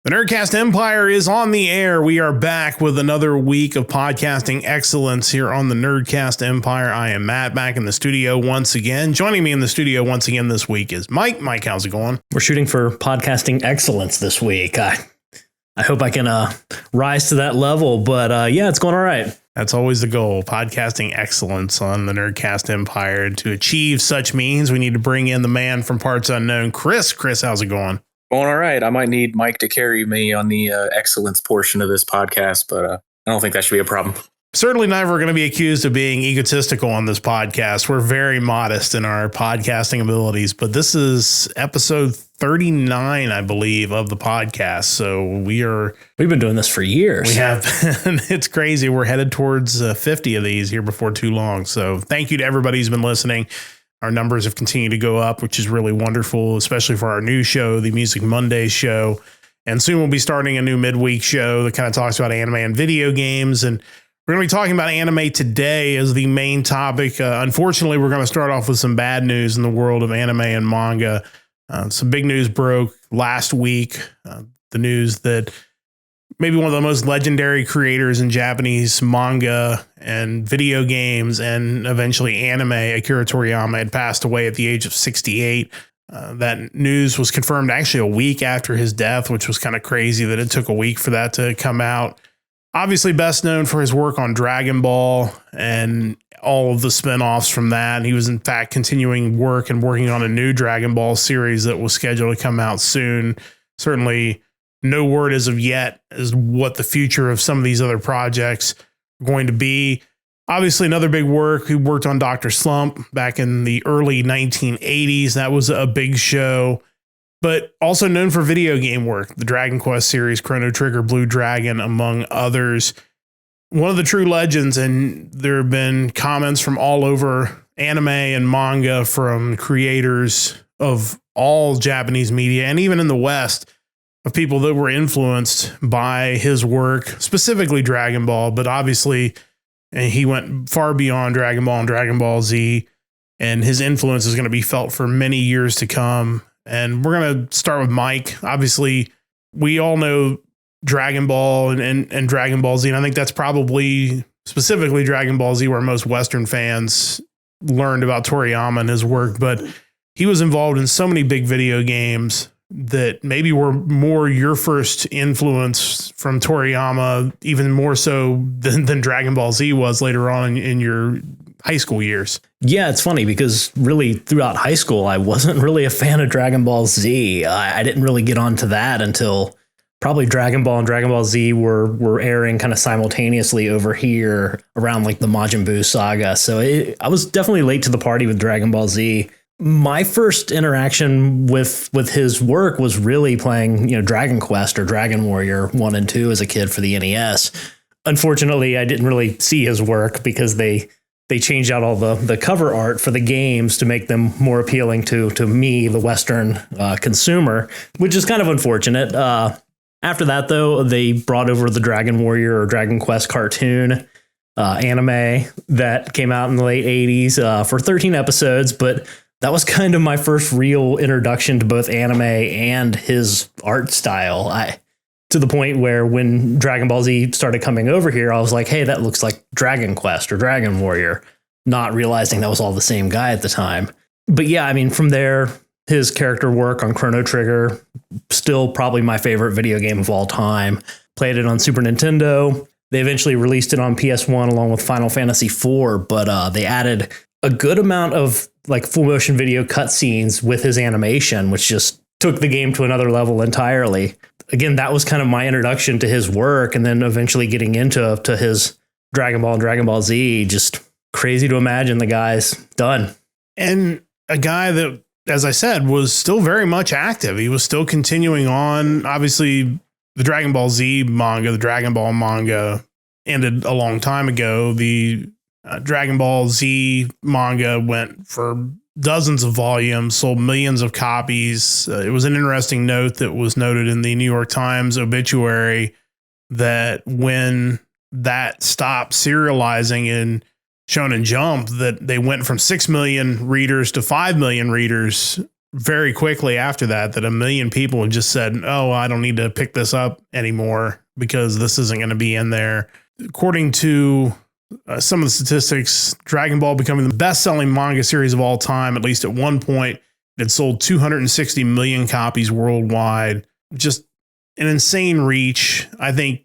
The Nerdcast Empire is on the air. We are back with another week of podcasting excellence here on the Nerdcast Empire. I am Matt, back in the studio once again. Joining me in the studio once again this week is Mike. Mike, how's it going? We're shooting for podcasting excellence this week. I hope I can rise to that level, but yeah, it's going all right. That's always the goal, podcasting excellence on the Nerdcast Empire. And to achieve such means, we need to bring in the man from parts unknown, Chris. Chris, how's it going? Going all right. I might need Mike to carry me on the excellence portion of this podcast, but I don't think that should be a problem. Certainly never going to be accused of being egotistical on this podcast. We're very modest in our podcasting abilities, but this is episode 39, I believe, of the podcast. So we've been doing this for years. We have. It's crazy. We're headed towards 50 of these here before too long. So thank you to everybody who's been listening. Our numbers have continued to go up, which is really wonderful, especially for our new show, the Music Monday show. And soon we'll be starting a new midweek show that kind of talks about anime and video games. And we're going to be talking about anime today as the main topic. Unfortunately, we're going to start off with some bad news in the world of anime and manga. Some big news broke last week. The news that maybe one of the most legendary creators in Japanese manga and video games and eventually anime, Akira Toriyama, had passed away at the age of 68. That news was confirmed actually a week after his death, which was kind of crazy that it took a week for that to come out. Obviously best known for his work on Dragon Ball and all of the spinoffs from that. He was in fact continuing work and working on a new Dragon Ball series that was scheduled to come out soon. Certainly no word as of yet as what the future of some of these other projects are going to be. Obviously, another big work. He worked on Dr. Slump back in the early 1980s. That was a big show, but also known for video game work. The Dragon Quest series, Chrono Trigger, Blue Dragon, among others. One of the true legends, and there have been comments from all over anime and manga from creators of all Japanese media, and even in the West, of people that were influenced by his work, specifically Dragon Ball, but obviously he went far beyond Dragon Ball and Dragon Ball Z, and his influence is going to be felt for many years to come. And we're going to start with Mike. Obviously, we all know Dragon Ball and Dragon Ball Z, and I think that's probably specifically Dragon Ball Z where most Western fans learned about Toriyama and his work, but he was involved in so many big video games that maybe were more your first influence from Toriyama, even more so than Dragon Ball Z was later on in your high school years. Yeah, it's funny because really throughout high school, I wasn't really a fan of Dragon Ball Z. I didn't really get onto that until probably Dragon Ball and Dragon Ball Z were airing kind of simultaneously over here around like the Majin Buu saga. So I was definitely late to the party with Dragon Ball Z. My first interaction with his work was really playing, Dragon Quest or Dragon Warrior 1 and 2 as a kid for the NES. Unfortunately, I didn't really see his work because they changed out all the cover art for the games to make them more appealing to me, the Western consumer, which is kind of unfortunate. After that, though, they brought over the Dragon Warrior or Dragon Quest cartoon anime that came out in the late 80s for 13 episodes, but that was kind of my first real introduction to both anime and his art style. To the point where when Dragon Ball Z started coming over here, I was like, hey, that looks like Dragon Quest or Dragon Warrior, not realizing that was all the same guy at the time. But yeah, I mean, from there, his character work on Chrono Trigger, still probably my favorite video game of all time. Played it on Super Nintendo. They eventually released it on PS1 along with Final Fantasy IV, but they added a good amount of like full motion video cutscenes with his animation, which just took the game to another level entirely. Again, that was kind of my introduction to his work, and then eventually getting into his Dragon Ball and Dragon Ball Z. Just crazy to imagine the guy's done. And a guy that, as I said, was still very much active. He was still continuing on. Obviously, the Dragon Ball Z manga, the Dragon Ball manga ended a long time ago. The Dragon Ball Z manga went for dozens of volumes, sold millions of copies. It was an interesting note that was noted in the New York Times obituary that when that stopped serializing in Shonen Jump, that they went from 6 million readers to 5 million readers very quickly after that a million people had just said, oh, I don't need to pick this up anymore because this isn't going to be in there. According to some of the statistics, Dragon Ball becoming the best-selling manga series of all time, at least at one point, it sold 260 million copies worldwide. Just an insane reach. I think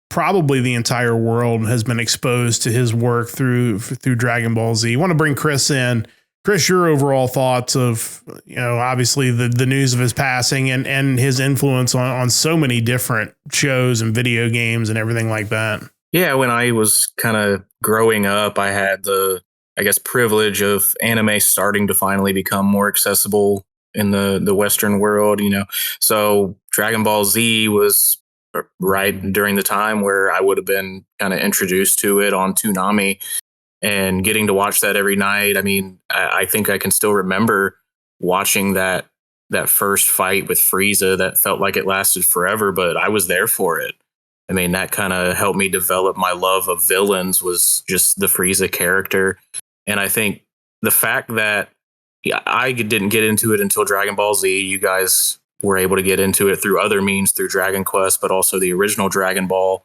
probably the entire world has been exposed to his work through Dragon Ball Z. I want to bring Chris in. Chris, your overall thoughts of, obviously the news of his passing and his influence on so many different shows and video games and everything like that. Yeah, when I was kind of growing up, I had the, privilege of anime starting to finally become more accessible in the Western world, So Dragon Ball Z was right during the time where I would have been kind of introduced to it on Toonami and getting to watch that every night. I mean, I think I can still remember watching that first fight with Frieza that felt like it lasted forever, but I was there for it. I mean, that kind of helped me develop my love of villains, was just the Frieza character. And I think the fact that I didn't get into it until Dragon Ball Z, you guys were able to get into it through other means, through Dragon Quest, but also the original Dragon Ball.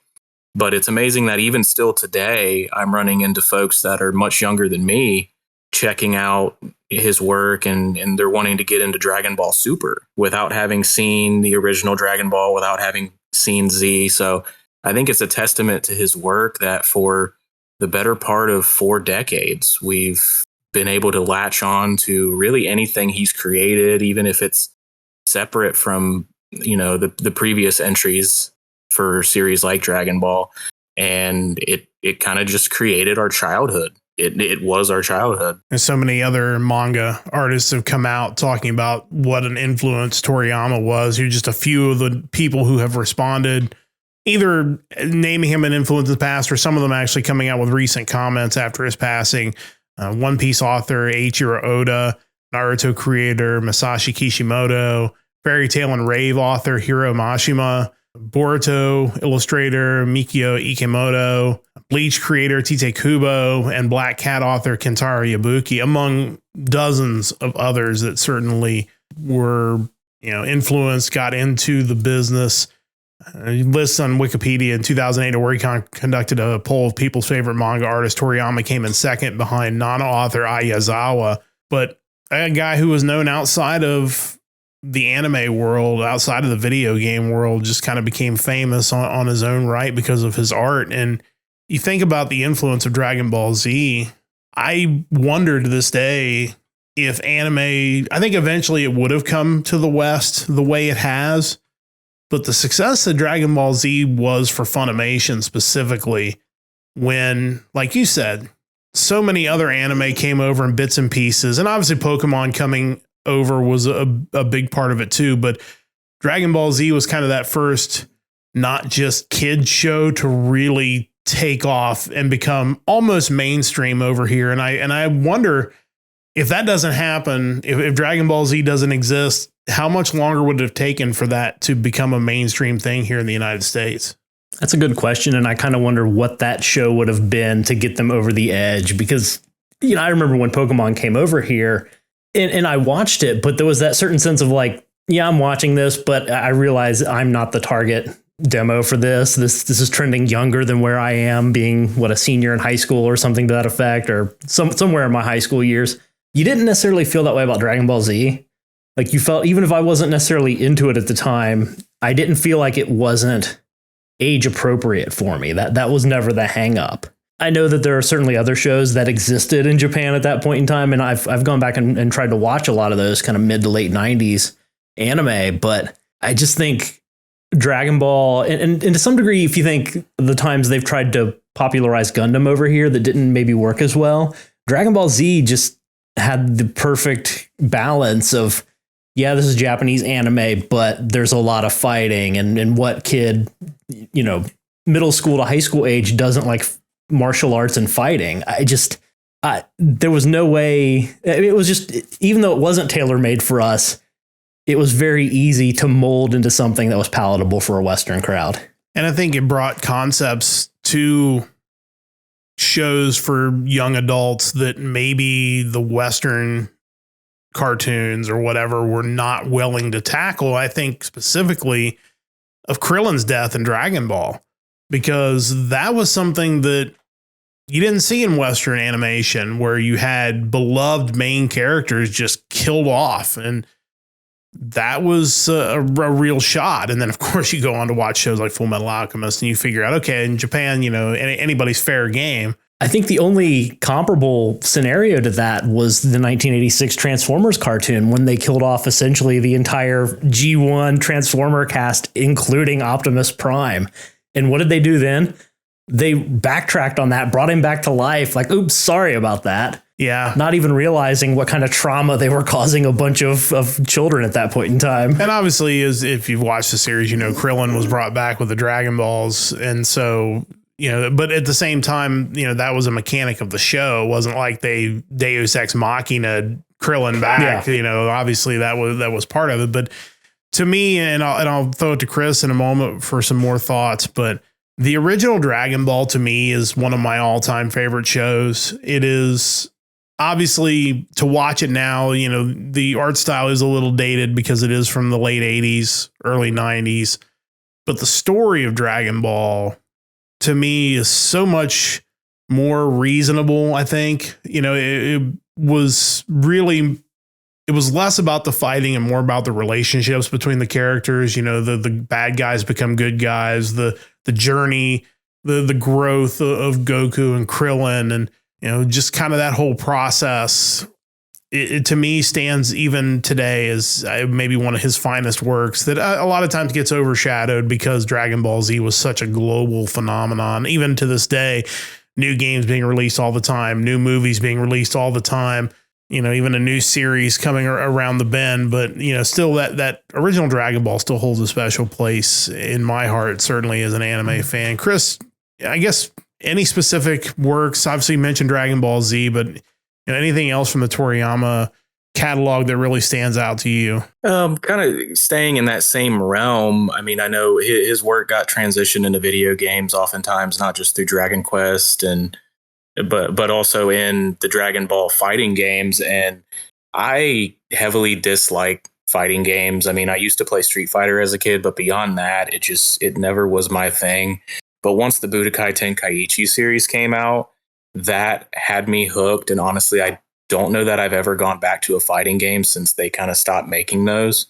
But it's amazing that even still today, I'm running into folks that are much younger than me checking out his work and they're wanting to get into Dragon Ball Super without having seen the original Dragon Ball, without having seen Z. So I think it's a testament to his work that for the better part of 4 decades, we've been able to latch on to really anything he's created, even if it's separate from, the previous entries for series like Dragon Ball. And it kind of just created our childhood. It was our childhood. And so many other manga artists have come out talking about what an influence Toriyama was. You're just a few of the people who have responded, either naming him an influence in the past or some of them actually coming out with recent comments after his passing. One Piece author Eiichiro Oda, Naruto creator Masashi Kishimoto, Fairy Tale and Rave author Hiro Mashima, Boruto illustrator Mikio Ikemoto, Bleach creator Tite Kubo, and Black Cat author Kentaro Yabuki, among dozens of others that certainly were, influenced, got into the business. Lists on Wikipedia in 2008, Oricon conducted a poll of people's favorite manga artist. Toriyama came in second behind Nana author Ayazawa, but a guy who was known outside of the anime world, outside of the video game world, just kind of became famous on his own right because of his art. And you think about the influence of Dragon Ball Z, I wonder to this day if anime, I think eventually it would have come to the West the way it has, but the success that Dragon Ball Z was for Funimation specifically, when, like you said, so many other anime came over in bits and pieces, and obviously Pokemon coming over was a big part of it too, but Dragon Ball Z was kind of that first, not just kid show to really take off and become almost mainstream over here. And I wonder if that doesn't happen, if Dragon Ball Z doesn't exist, how much longer would it have taken for that to become a mainstream thing here in the United States? That's a good question. And I kind of wonder what that show would have been to get them over the edge, because, I remember when Pokemon came over here and I watched it, but there was that certain sense of like, yeah, I'm watching this, but I realize I'm not the target demo for this. This is trending younger than where I am, being a senior in high school or something to that effect, or somewhere in my high school years. You didn't necessarily feel that way about Dragon Ball Z. Like, you felt, even if I wasn't necessarily into it at the time, I didn't feel like it wasn't age appropriate for me. That was never the hang up. I know that there are certainly other shows that existed in Japan at that point in time, and I've gone back and tried to watch a lot of those kind of mid to late 90s anime, but I just think Dragon Ball, and to some degree, if you think the times they've tried to popularize Gundam over here that didn't maybe work as well, Dragon Ball Z just had the perfect balance of, yeah, this is Japanese anime, but there's a lot of fighting, and what kid, middle school to high school age doesn't like martial arts and fighting? There was no way. It was just, even though it wasn't tailor-made for us, it was very easy to mold into something that was palatable for a Western crowd. And I think it brought concepts to shows for young adults that maybe the Western cartoons or whatever were not willing to tackle. I think specifically of Krillin's death in Dragon Ball, because that was something that you didn't see in Western animation, where you had beloved main characters just killed off. And that was a real shot. And then, of course, you go on to watch shows like Full Metal Alchemist and you figure out, okay, in Japan, anybody's fair game. I think the only comparable scenario to that was the 1986 Transformers cartoon, when they killed off essentially the entire G1 Transformer cast, including Optimus Prime. And what did they do then? They backtracked on that, brought him back to life. Like, oops, sorry about that. Yeah. Not even realizing what kind of trauma they were causing a bunch of children at that point in time. And obviously, if you've watched the series, Krillin was brought back with the Dragon Balls. And so, but at the same time, that was a mechanic of the show. It wasn't like they Deus Ex Machina Krillin back. Yeah. Obviously that was part of it. But to me, and I'll throw it to Chris in a moment for some more thoughts, but the original Dragon Ball to me is one of my all-time favorite shows. It is obviously, to watch it now, the art style is a little dated because it is from the late 80s, early 90s. But the story of Dragon Ball to me is so much more reasonable, I think. It was less about the fighting and more about the relationships between the characters. The bad guys become good guys, the journey, the growth of Goku and Krillin, and just kind of that whole process. It to me stands even today as maybe one of his finest works that a lot of times gets overshadowed because Dragon Ball Z was such a global phenomenon. Even to this day, new games being released all the time, new movies being released all the time, even a new series coming around the bend. But, still that original Dragon Ball still holds a special place in my heart, certainly as an anime fan. Chris, I guess any specific works? Obviously you mentioned Dragon Ball Z, but anything else from the Toriyama catalog that really stands out to you? Kind of staying in that same realm. I mean, I know his work got transitioned into video games oftentimes, not just through Dragon Quest but also in the Dragon Ball fighting games. And I heavily dislike fighting games. I mean, I used to play Street Fighter as a kid, but beyond that, it never was my thing. But once the Budokai Tenkaichi series came out, that had me hooked. And honestly, I don't know that I've ever gone back to a fighting game since they kind of stopped making those.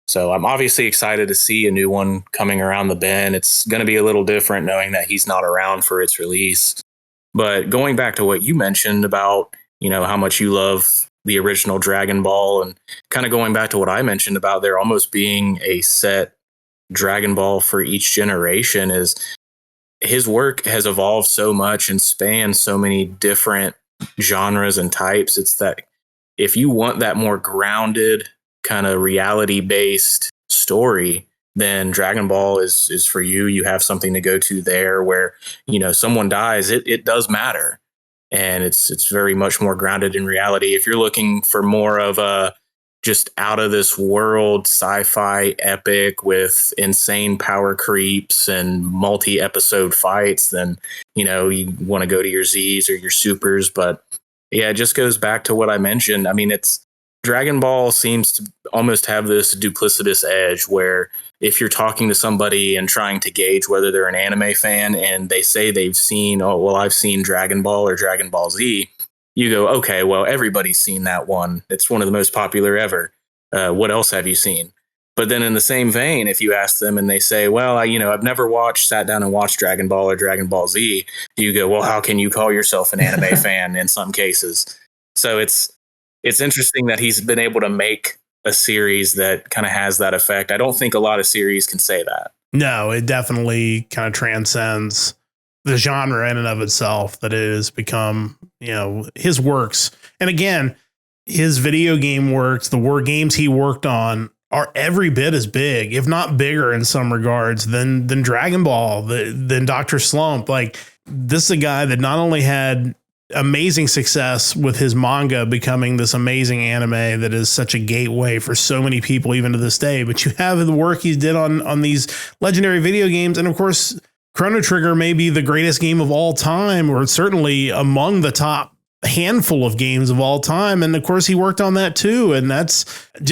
So I'm obviously excited to see a new one coming around the bend. It's going to be a little different knowing that he's not around for its release. But going back to what you mentioned about, how much you love the original Dragon Ball, and kind of going back to what I mentioned about there almost being a set Dragon Ball for each generation, is his work has evolved so much and spans so many different genres and types. It's that if you want that more grounded kind of reality based story, then Dragon Ball is for you. You have something to go to there where, someone dies, it does matter. And it's very much more grounded in reality. If you're looking for more of a just out of this world sci-fi epic with insane power creeps and multi-episode fights, then, you want to go to your Z's or your Supers. But yeah, it just goes back to what I mentioned. I mean, Dragon Ball seems to almost have this duplicitous edge where if you're talking to somebody and trying to gauge whether they're an anime fan and they say they've seen, I've seen Dragon Ball or Dragon Ball Z, you go, okay, well, everybody's seen that one. It's one of the most popular ever. What else have you seen? But then in the same vein, if you ask them and they say, well, I've never sat down and watched Dragon Ball or Dragon Ball Z, you go, well, how can you call yourself an anime fan in some cases? So it's interesting that he's been able to make a series that kind of has that effect. I don't think a lot of series can say that. No, it definitely kind of transcends the genre in and of itself, that it has become, his works. And again, his video game works, the games he worked on are every bit as big, if not bigger in some regards than Dragon Ball, than Dr. Slump. Like, this is a guy that not only had amazing success with his manga becoming this amazing anime that is such a gateway for so many people even to this day, but you have the work he did on these legendary video games. And of course, Chrono Trigger may be the greatest game of all time, or certainly among the top handful of games of all time. And of course he worked on that too. And that's,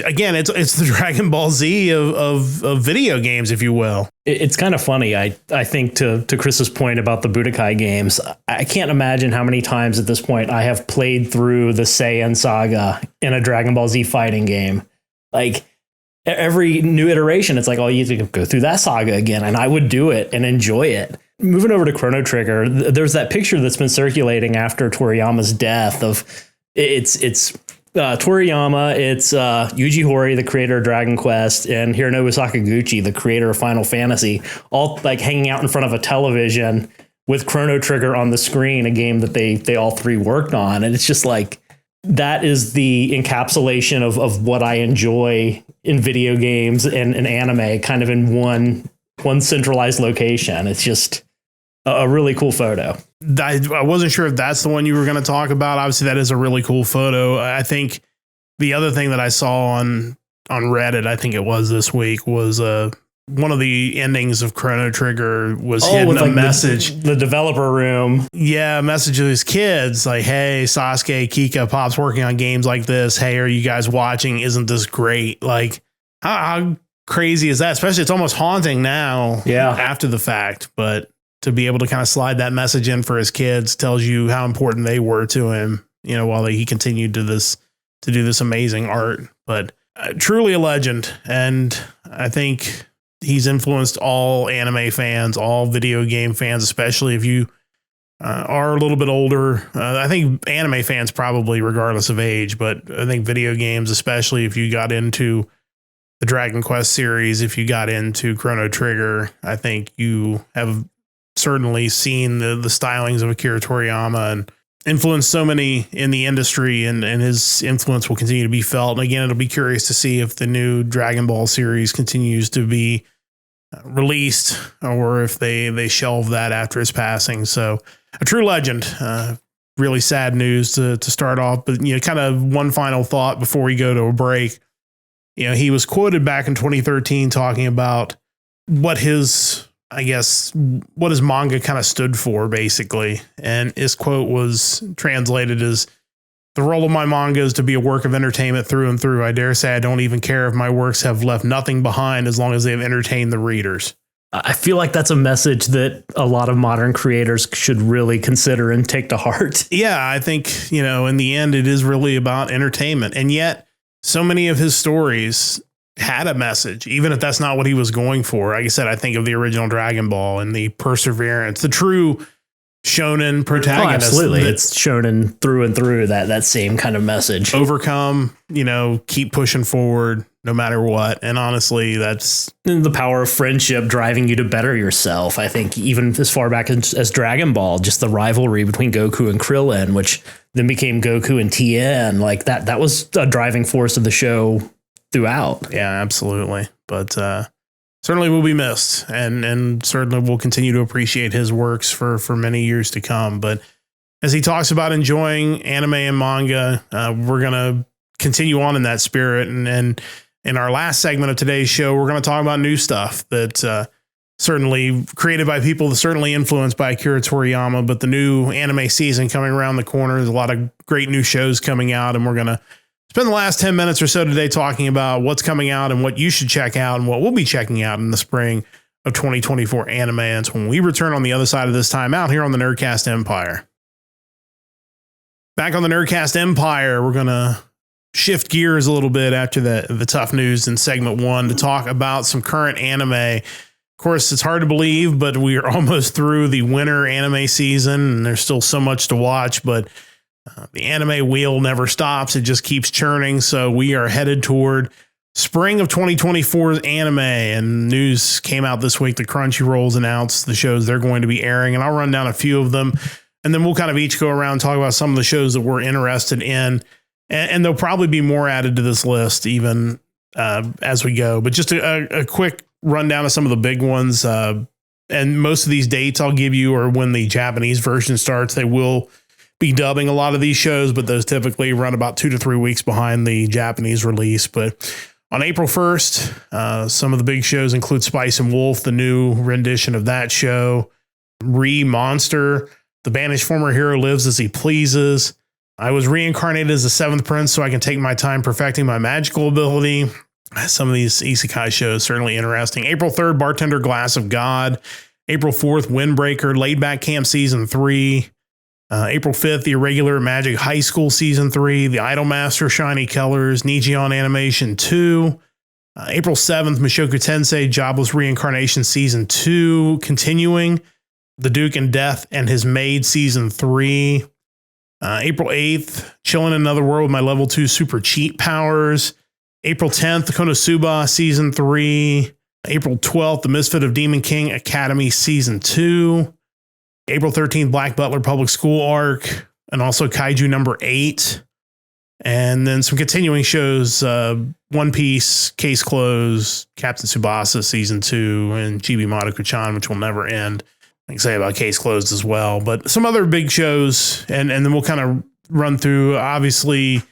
again, it's the Dragon Ball Z of video games, if you will. It's kind of funny. I think to Chris's point about the Budokai games, I can't imagine how many times at this point I have played through the Saiyan saga in a Dragon Ball Z fighting game. Like every new iteration, it's like, oh, you have to go through that saga again. And I would do it and enjoy it. Moving over to Chrono Trigger, there's that picture that's been circulating after Toriyama's death of it's Toriyama, it's Yuji Horii, the creator of Dragon Quest, and Hironobu Sakaguchi, the creator of Final Fantasy, all like hanging out in front of a television with Chrono Trigger on the screen, a game that they all three worked on. And it's just like, that is the encapsulation of what I enjoy in video games and anime, kind of in one centralized location. It's just a really cool photo. I wasn't sure if that's the one you were going to talk about. Obviously, that is a really cool photo. I think the other thing that I saw on Reddit, I think it was this week, was one of the endings of Chrono Trigger was hidden a message. The developer room. Yeah, a message to his kids like, hey, Sasuke, Kika, Pop's working on games like this. Hey, are you guys watching? Isn't this great? Like, how crazy is that? Especially, it's almost haunting now after the fact. But to be able to kind of slide that message in for his kids tells you how important they were to him, you know, while he continued to do this amazing art. But truly a legend. And I think he's influenced all anime fans, all video game fans, especially if you are a little bit older. I think anime fans probably regardless of age, but I think video games, especially if you got into the Dragon Quest series, if you got into Chrono Trigger, I think you have certainly seen the stylings of Akira Toriyama and influenced so many in the industry, and his influence will continue to be felt. And again, it'll be curious to see if the new Dragon Ball series continues to be released or if they shelve that after his passing. So a true legend. Really sad news to start off, but you know, kind of one final thought before we go to a break. You know, he was quoted back in 2013 talking about what his manga kind of stood for, basically. And his quote was translated as, "The role of my manga is to be a work of entertainment through and through. I dare say I don't even care if my works have left nothing behind as long as they have entertained the readers." I feel like that's a message that a lot of modern creators should really consider and take to heart. Yeah, I think, you know, in the end, it is really about entertainment. And yet so many of his stories had a message, even if that's not what he was going for. Like I said, I think of the original Dragon Ball and the perseverance, the true shonen protagonist. Oh, absolutely. It's shonen through and through, that same kind of message. Overcome, you know, keep pushing forward no matter what. And honestly, that's the power of friendship driving you to better yourself. I think even as far back as Dragon Ball, just the rivalry between Goku and Krillin, which then became Goku and Tien, like that was a driving force of the show throughout. Yeah, absolutely. But certainly will be missed, and certainly will continue to appreciate his works for many years to come. But as he talks about enjoying anime and manga, we're going to continue on in that spirit. And in our last segment of today's show, we're going to talk about new stuff that certainly created by people certainly influenced by Akira Toriyama, but the new anime season coming around the corner. There's a lot of great new shows coming out, and we're going to spend the last 10 minutes or so today talking about what's coming out and what you should check out and what we'll be checking out in the spring of 2024 anime. And it's when we return on the other side of this time out here on the Nerdcast Empire. Back on the Nerdcast Empire, we're going to shift gears a little bit after the tough news in segment one to talk about some current anime. Of course, it's hard to believe, but we are almost through the winter anime season and there's still so much to watch, but the anime wheel never stops. It just keeps churning. So we are headed toward spring of 2024's anime, and news came out this week. The Crunchyroll's announced the shows they're going to be airing, and I'll run down a few of them, and then we'll kind of each go around and talk about some of the shows that we're interested in. And there'll probably be more added to this list even as we go. But just a quick rundown of some of the big ones. And most of these dates I'll give you are when the Japanese version starts. They will be dubbing a lot of these shows, but those typically run about 2 to 3 weeks behind the Japanese release. But on April 1st, some of the big shows include Spice and Wolf, the new rendition of that show, Monster, The Banished Former Hero Lives as He Pleases, I was reincarnated as the seventh prince so I can take my time perfecting my magical ability. Some of these isekai shows certainly interesting. April 3rd, Bartender Glass of God. April 4th, Windbreaker, Laid Back Camp Season 3. April 5th, The Irregular Magic High School Season 3. The Idolmaster Shiny Colors, Nijion Animation 2. April 7th, Mushoku Tensei Jobless Reincarnation Season 2. Continuing. The Duke in Death and His Maid Season 3. April 8th, Chillin' in Another World with my level 2 super cheat powers. April 10th, Konosuba Season 3. April 12th, The Misfit of Demon King Academy Season 2. April 13th, Black Butler Public School Arc, and also Kaiju number 8. And then some continuing shows, One Piece, Case Closed, Captain Tsubasa Season 2, and Chibi Madoka-chan, which will never end. I can say about Case Closed as well, but some other big shows, and then we'll kind of run through. Obviously,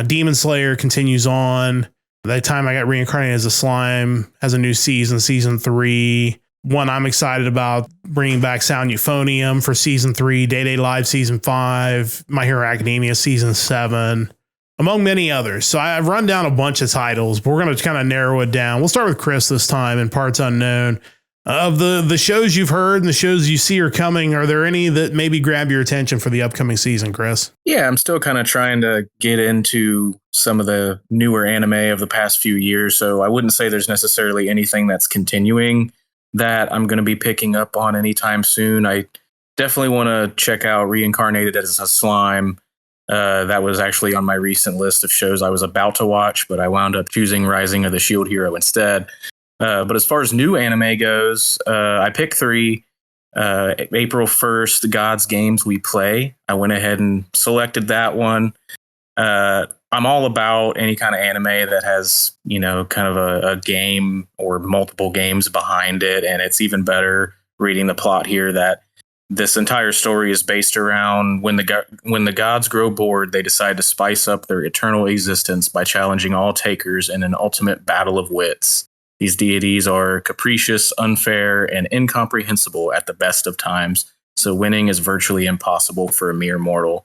Demon Slayer continues on. That time I got reincarnated as a slime, has a new season, Season 3. One I'm excited about, bringing back Sound Euphonium for Season 3, Day Live Season 5, My Hero Academia Season 7, among many others. So I've run down a bunch of titles, but we're going to kind of narrow it down. We'll start with Chris this time in Parts Unknown. Of the shows you've heard and the shows you see are coming, are there any that maybe grab your attention for the upcoming season, Chris? Yeah, I'm still kind of trying to get into some of the newer anime of the past few years, so I wouldn't say there's necessarily anything that's continuing that I'm going to be picking up on anytime soon. I definitely want to check out Reincarnated as a Slime. That was actually on my recent list of shows I was about to watch, but I wound up choosing Rising of the Shield Hero instead. But as far as new anime goes, I picked 3. April 1st, God's Games We Play. I went ahead and selected that one. I'm all about any kind of anime that has, kind of a game or multiple games behind it. And it's even better reading the plot here that this entire story is based around when the gods grow bored, they decide to spice up their eternal existence by challenging all takers in an ultimate battle of wits. These deities are capricious, unfair, and incomprehensible at the best of times, so winning is virtually impossible for a mere mortal.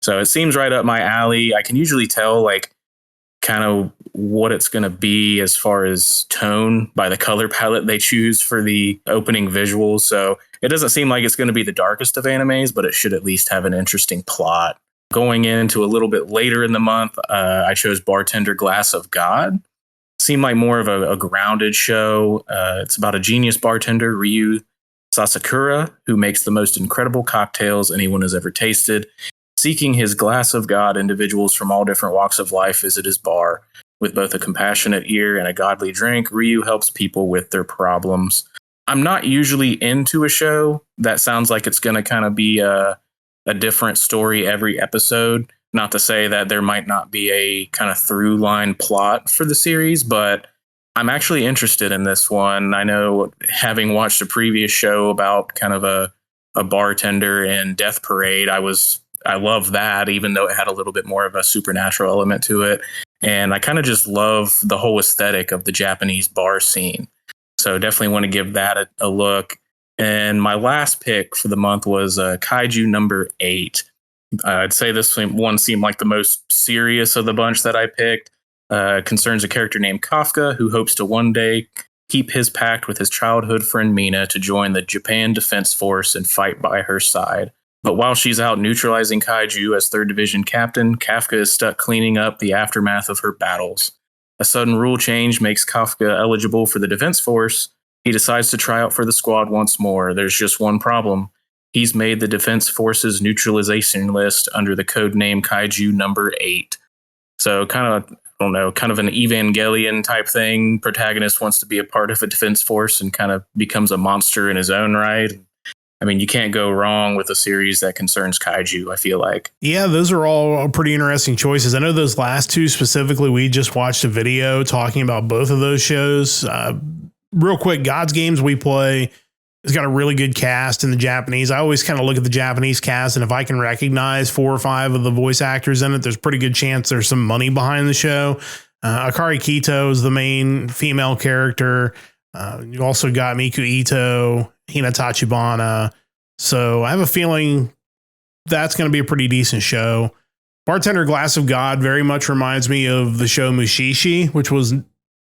So it seems right up my alley. I can usually tell, kind of what it's going to be as far as tone by the color palette they choose for the opening visuals. So it doesn't seem like it's going to be the darkest of animes, but it should at least have an interesting plot. Going into a little bit later in the month, I chose Bartender Glass of God. Seemed like more of a grounded show. It's about a genius bartender, Ryu Sasakura, who makes the most incredible cocktails anyone has ever tasted. Seeking his glass of God, individuals from all different walks of life visit his bar. With both a compassionate ear and a godly drink, Ryu helps people with their problems. I'm not usually into a show that sounds like it's going to kind of be a different story every episode. Not to say that there might not be a kind of through line plot for the series, but I'm actually interested in this one. I know, having watched a previous show about kind of a bartender in Death Parade, I love that, even though it had a little bit more of a supernatural element to it. And I kind of just love the whole aesthetic of the Japanese bar scene. So definitely want to give that a look. And my last pick for the month was Kaiju number 8. I'd say this one seemed like the most serious of the bunch that I picked. Concerns a character named Kafka who hopes to one day keep his pact with his childhood friend Mina to join the Japan Defense Force and fight by her side. But while she's out neutralizing kaiju as 3rd Division captain, Kafka is stuck cleaning up the aftermath of her battles. A sudden rule change makes Kafka eligible for the Defense Force. He decides to try out for the squad once more. There's just one problem. He's made the Defense Force's neutralization list under the code name Kaiju number 8. So kind of an Evangelion type thing. Protagonist wants to be a part of a Defense Force and kind of becomes a monster in his own right. I mean, you can't go wrong with a series that concerns kaiju, I feel like. Yeah, those are all pretty interesting choices. I know those last two specifically, we just watched a video talking about both of those shows. Real quick, God's Games We Play has got a really good cast in the Japanese. I always kind of look at the Japanese cast, and if I can recognize 4 or 5 of the voice actors in it, there's a pretty good chance there's some money behind the show. Akari Kito is the main female character. You also got Miku Ito, Hina Tachibana. So I have a feeling that's going to be a pretty decent show. Bartender Glass of God very much reminds me of the show Mushishi, which was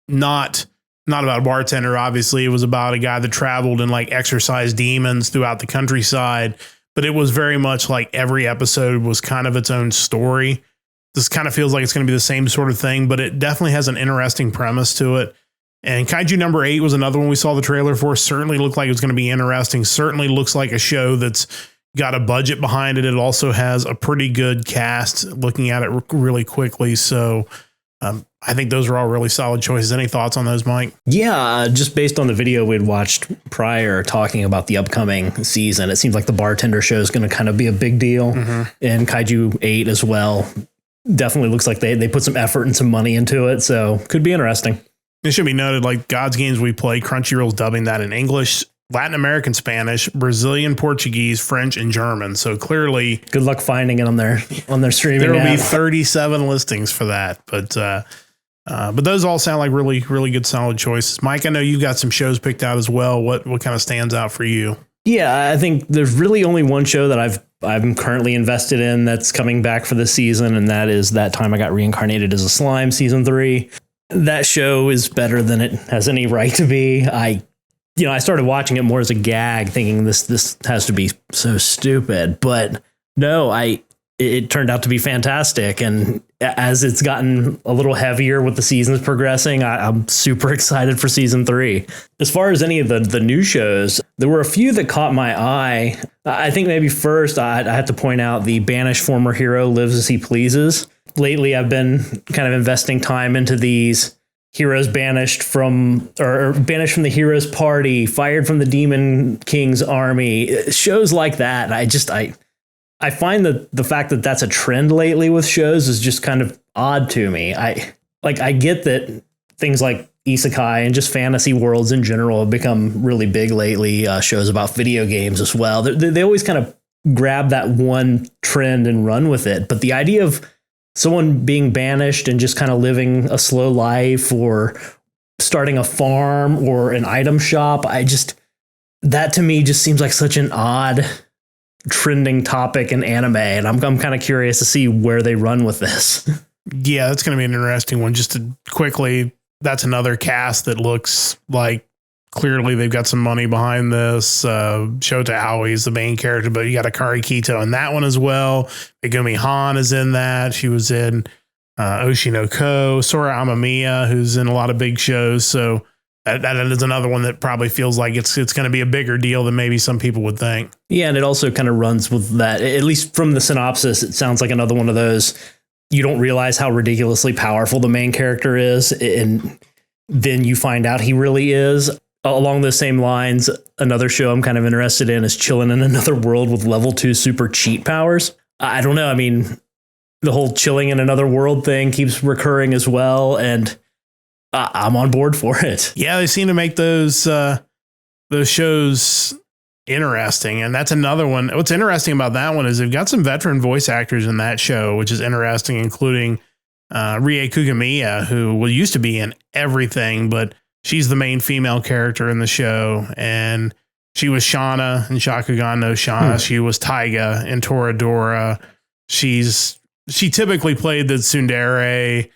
not about a bartender. Obviously, it was about a guy that traveled and like exorcised demons throughout the countryside. But it was very much like every episode was kind of its own story. This kind of feels like it's going to be the same sort of thing, but it definitely has an interesting premise to it. And Kaiju number 8 was another one we saw the trailer for. Certainly looked like it was going to be interesting. Certainly looks like a show that's got a budget behind it. It also has a pretty good cast looking at it really quickly. So I think those are all really solid choices. Any thoughts on those, Mike? Yeah, just based on the video we'd watched prior talking about the upcoming season, it seems like the bartender show is going to kind of be a big deal. And Kaiju 8 as well. Definitely looks like they put some effort and some money into it. So could be interesting. It should be noted, like God's Games We Play, Crunchyroll's dubbing that in English, Latin American Spanish, Brazilian Portuguese, French, and German. So clearly, good luck finding it on their streaming. There will app. be 37 listings for that, but those all sound like really, really good, solid choices. Mike, I know you've got some shows picked out as well. What kind of stands out for you? Yeah, I think there's really only one show that I'm currently invested in that's coming back for the season, and that is That Time I Got Reincarnated as a Slime season 3. That show is better than it has any right to be. I started watching it more as a gag, thinking this has to be so stupid, but no, it turned out to be fantastic. And as it's gotten a little heavier with the seasons progressing, I'm super excited for season 3. As far as any of the new shows, there were a few that caught my eye. I think maybe first I have to point out the Banished Former Hero Lives as He Pleases. Lately, I've been kind of investing time into these heroes banished from the hero's party, fired from the Demon King's army, shows like that. I find that the fact that that's a trend lately with shows is just kind of odd to me. I get that things like isekai and just fantasy worlds in general have become really big lately. Shows about video games as well. They always kind of grab that one trend and run with it. But the idea of someone being banished and just kind of living a slow life or starting a farm or an item shop, that to me just seems like such an odd trending topic in anime, and I'm kind of curious to see where they run with this. Yeah, that's going to be an interesting one. Just to quickly, that's another cast that looks like clearly they've got some money behind this. Shota Aoi's the main character, but you got Akari Kito in that one as well. Megumi Han is in that. She was in Oshinoko. Sora Amamiya, who's in a lot of big shows. So that is another one that probably feels like it's going to be a bigger deal than maybe some people would think. Yeah, and it also kind of runs with that. At least from the synopsis, it sounds like another one of those. You don't realize how ridiculously powerful the main character is, and then you find out he really is. Along those same lines, another show I'm kind of interested in is Chilling in Another World with level 2 super cheat powers. I don't know. I mean, the whole chilling in another world thing keeps recurring as well, and I'm on board for it. Yeah, they seem to make those shows interesting, and that's another one. What's interesting about that one is they've got some veteran voice actors in that show, which is interesting, including Rie Kugamiya, who used to be in everything, but she's the main female character in the show, and she was Shauna in Shakugan no Shauna. She was Taiga in Toradora. She typically played the tsundere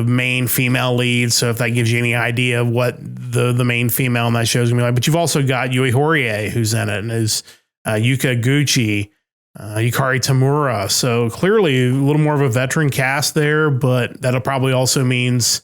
main female lead, so if that gives you any idea of what the main female in that show is gonna be like. But you've also got Yui Horie, who's in it, and is Yuka Gucci, Yukari Tamura. So clearly a little more of a veteran cast there, but that'll probably also means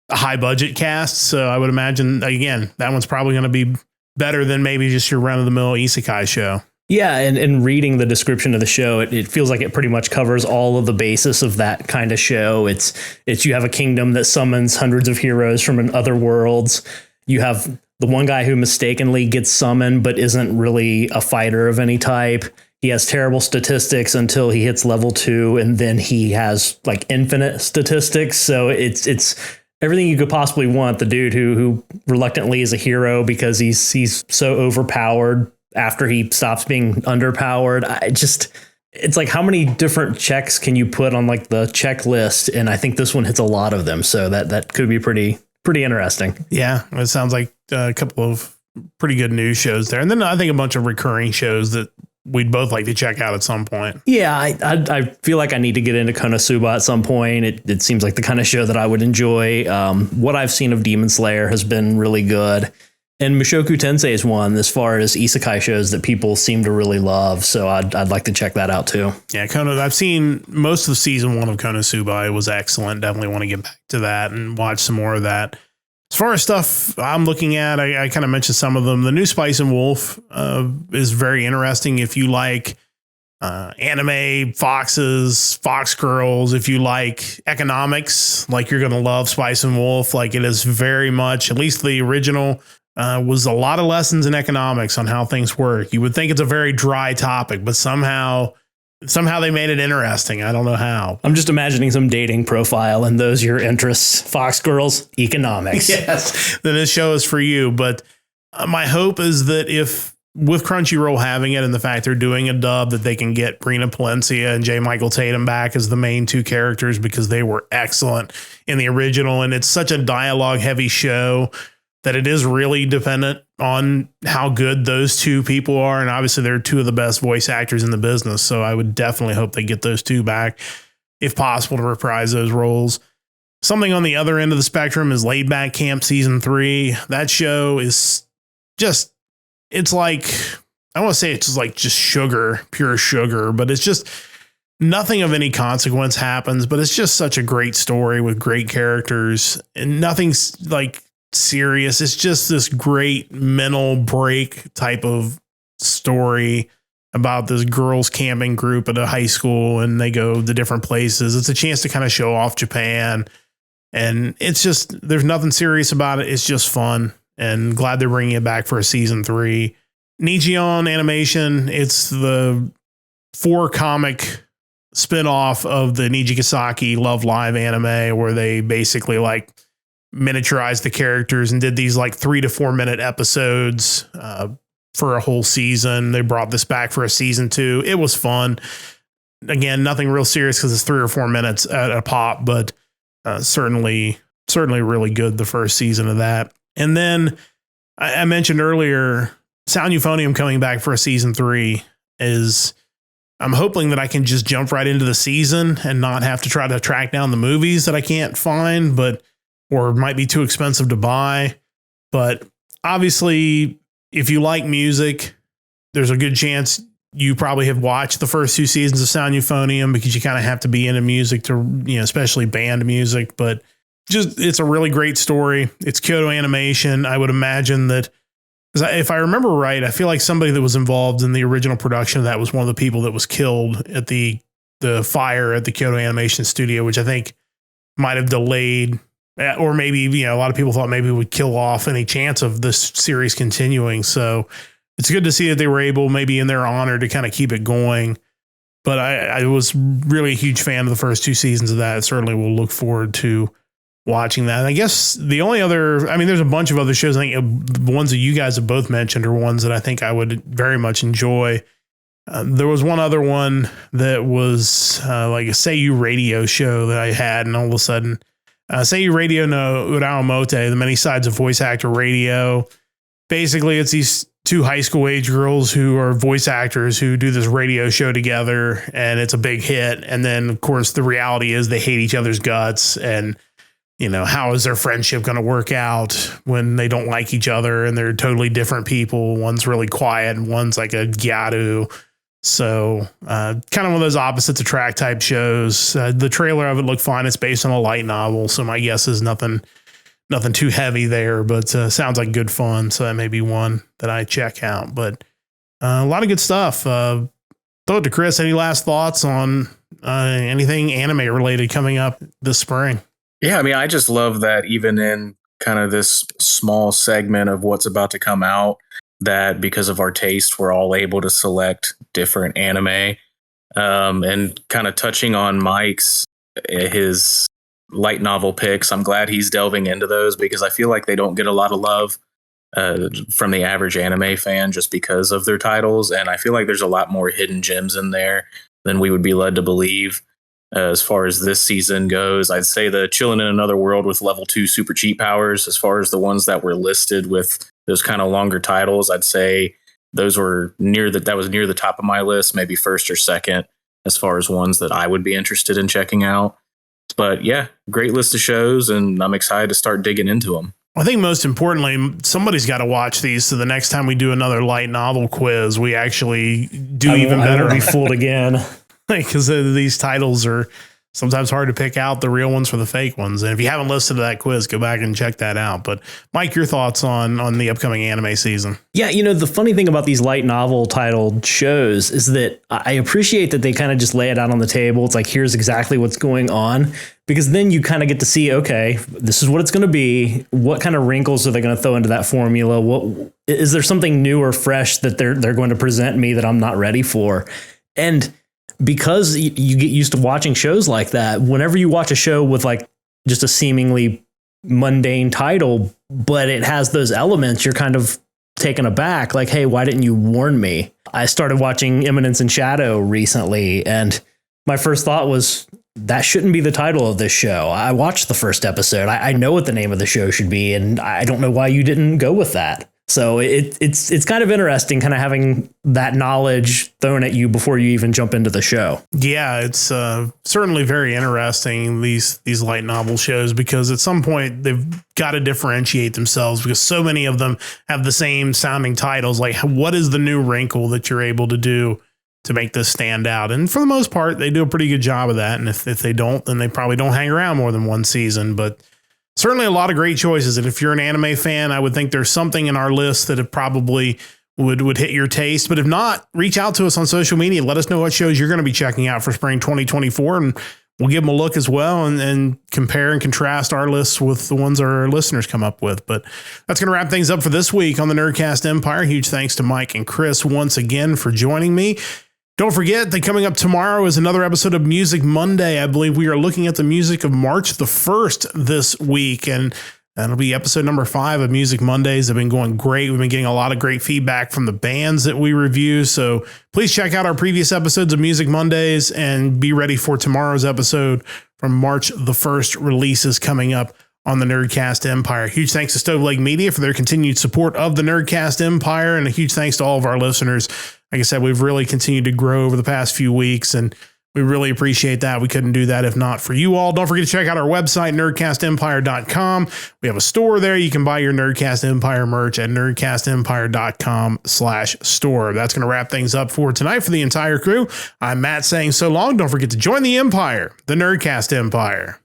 a high budget cast. So I would imagine, again, that one's probably going to be better than maybe just your run of the mill isekai show. Yeah, and reading the description of the show, it feels like it pretty much covers all of the basis of that kind of show. It's you have a kingdom that summons hundreds of heroes from other worlds. You have the one guy who mistakenly gets summoned but isn't really a fighter of any type. He has terrible statistics until he hits level 2, and then he has like infinite statistics. So it's everything you could possibly want. The dude who reluctantly is a hero because he's so overpowered after he stops being underpowered. It's like, how many different checks can you put on like the checklist? And I think this one hits a lot of them. So that could be pretty interesting. Yeah. It sounds like a couple of pretty good news shows there. And then I think a bunch of recurring shows that we'd both like to check out at some point. Yeah, I feel like I need to get into Konosuba at some point. It seems like the kind of show that I would enjoy. What I've seen of Demon Slayer has been really good. And Mushoku Tensei is one as far as isekai shows that people seem to really love. So I'd like to check that out too. Yeah, I've seen most of season 1 of Konosuba. It was excellent. Definitely want to get back to that and watch some more of that. As far as stuff I'm looking at, I kind of mentioned some of them. The new Spice and Wolf is very interesting. If you like anime, foxes, fox girls, if you like economics, like you're going to love Spice and Wolf. Like it is very much, at least the original, was a lot of lessons in economics on how things work. You would think it's a very dry topic, but somehow they made it interesting. I don't know how. I'm just imagining some dating profile and those your interests. Fox girls, economics. Yes, then this show is for you. But my hope is that if with Crunchyroll having it and the fact they're doing a dub, that they can get Brina Palencia and J. Michael Tatum back as the main two characters, because they were excellent in the original. And it's such a dialogue heavy show that it is really dependent on how good those two people are. And obviously they're two of the best voice actors in the business. So I would definitely hope they get those two back, if possible, to reprise those roles. Something on the other end of the spectrum is Laid Back Camp Season 3. That show is just, it's like, I want to say it's just sugar, pure sugar, but it's just nothing of any consequence happens, but it's just such a great story with great characters and nothing's like serious. It's just this great mental break type of story about this girls camping group at a high school, and they go to different places. It's a chance to kind of show off Japan, and it's just, there's nothing serious about it. It's just fun, and glad they're bringing it back for a season 3. Nijion Animation, it's the 4-comic spinoff of the Nijigasaki Love Live anime, where they basically like miniaturized the characters and did these like 3 to 4 minute episodes for a whole season. They brought this back for a season 2. It was fun. Again, nothing real serious because it's 3 or 4 minutes at a pop, but certainly really good, the first season of that. And then I mentioned earlier, Sound Euphonium coming back for a season 3 is, I'm hoping that I can just jump right into the season and not have to try to track down the movies that I can't find, or might be too expensive to buy. But obviously, if you like music, there's a good chance you probably have watched the first 2 seasons of Sound Euphonium, because you kind of have to be into music to, especially band music. But just, it's a really great story. It's Kyoto Animation. I would imagine that, if I remember right, I feel like somebody that was involved in the original production of that was one of the people that was killed at the fire at the Kyoto Animation Studio, which I think might have delayed, or maybe, a lot of people thought maybe it would kill off any chance of this series continuing. So it's good to see that they were able, maybe in their honor, to kind of keep it going. But I was really a huge fan of the first 2 seasons of that. Certainly will look forward to watching that. And I guess the only other, there's a bunch of other shows. I think the ones that you guys have both mentioned are ones that I think I would very much enjoy. There was one other one that was like a Seiyu radio show that I had, and all of a sudden, Seiyu Radio no Uraomote, the many sides of voice actor radio. Basically, it's these 2 high school age girls who are voice actors who do this radio show together, and it's a big hit. And then, of course, the reality is they hate each other's guts, and how is their friendship going to work out when they don't like each other and they're totally different people? One's really quiet and one's like a gyaru. So kind of one of those opposites attract type shows. The trailer of it looked fine. It's based on a light novel, so my guess is nothing too heavy there, but sounds like good fun. So that may be one that I check out. But a lot of good stuff. Throw it to Chris. Any last thoughts on anything anime related coming up this spring? Yeah, I just love that even in kind of this small segment of what's about to come out, that because of our taste, we're all able to select different anime. And kind of touching on his light novel picks, I'm glad he's delving into those, because I feel like they don't get a lot of love from the average anime fan just because of their titles. And I feel like there's a lot more hidden gems in there than we would be led to believe. As far as this season goes, I'd say the Chillin' in Another World with level 2 super cheat powers, as far as the ones that were listed with those kind of longer titles, I'd say those were that was near the top of my list, maybe first or second as far as ones that I would be interested in checking out. But yeah, great list of shows, and I'm excited to start digging into them. I think most importantly, somebody's got to watch these, so the next time we do another light novel quiz, we actually do even better. I won't be fooled again. Because these titles are sometimes hard to pick out the real ones from the fake ones. And if you haven't listened to that quiz, go back and check that out. But Mike, your thoughts on the upcoming anime season? Yeah, the funny thing about these light novel titled shows is that I appreciate that they kind of just lay it out on the table. It's like, here's exactly what's going on, because then you kind of get to see, okay, this is what it's going to be. What kind of wrinkles are they going to throw into that formula? What is there something new or fresh that they're going to present me that I'm not ready for? And because you get used to watching shows like that, whenever you watch a show with like just a seemingly mundane title, but it has those elements, you're kind of taken aback. Like, hey, why didn't you warn me? I started watching Eminence in Shadow recently, and my first thought was, that shouldn't be the title of this show. I watched the first episode. I know what the name of the show should be, and I don't know why you didn't go with that. So it's kind of interesting, kind of having that knowledge thrown at you before you even jump into the show. Yeah, it's certainly very interesting, these light novel shows, because at some point they've got to differentiate themselves, because so many of them have the same sounding titles. Like, what is the new wrinkle that you're able to do to make this stand out? And for the most part, they do a pretty good job of that. And if they don't, then they probably don't hang around more than one season. But certainly a lot of great choices. And if you're an anime fan, I would think there's something in our list that it probably would hit your taste. But if not, reach out to us on social media. Let us know what shows you're going to be checking out for spring 2024. And we'll give them a look as well, and compare and contrast our lists with the ones our listeners come up with. But that's going to wrap things up for this week on the Nerdcast Empire. Huge thanks to Mike and Chris once again for joining me. Don't forget that coming up tomorrow is another episode of Music Monday. I believe we are looking at the music of March the 1st this week, and that'll be episode number 5 of Music Mondays. They've been going great. We've been getting a lot of great feedback from the bands that we review. So please check out our previous episodes of Music Mondays and be ready for tomorrow's episode from March the 1st releases coming up on the Nerdcast Empire. Huge thanks to Stoveleg Media for their continued support of the Nerdcast Empire, and a huge thanks to all of our listeners. Like I said, we've really continued to grow over the past few weeks, and we really appreciate that. We couldn't do that if not for you all. Don't forget to check out our website, nerdcastempire.com. We have a store there. You can buy your Nerdcast Empire merch at nerdcastempire.com/store. That's going to wrap things up for tonight for the entire crew. I'm Matt saying so long. Don't forget to join the Empire, the Nerdcast Empire.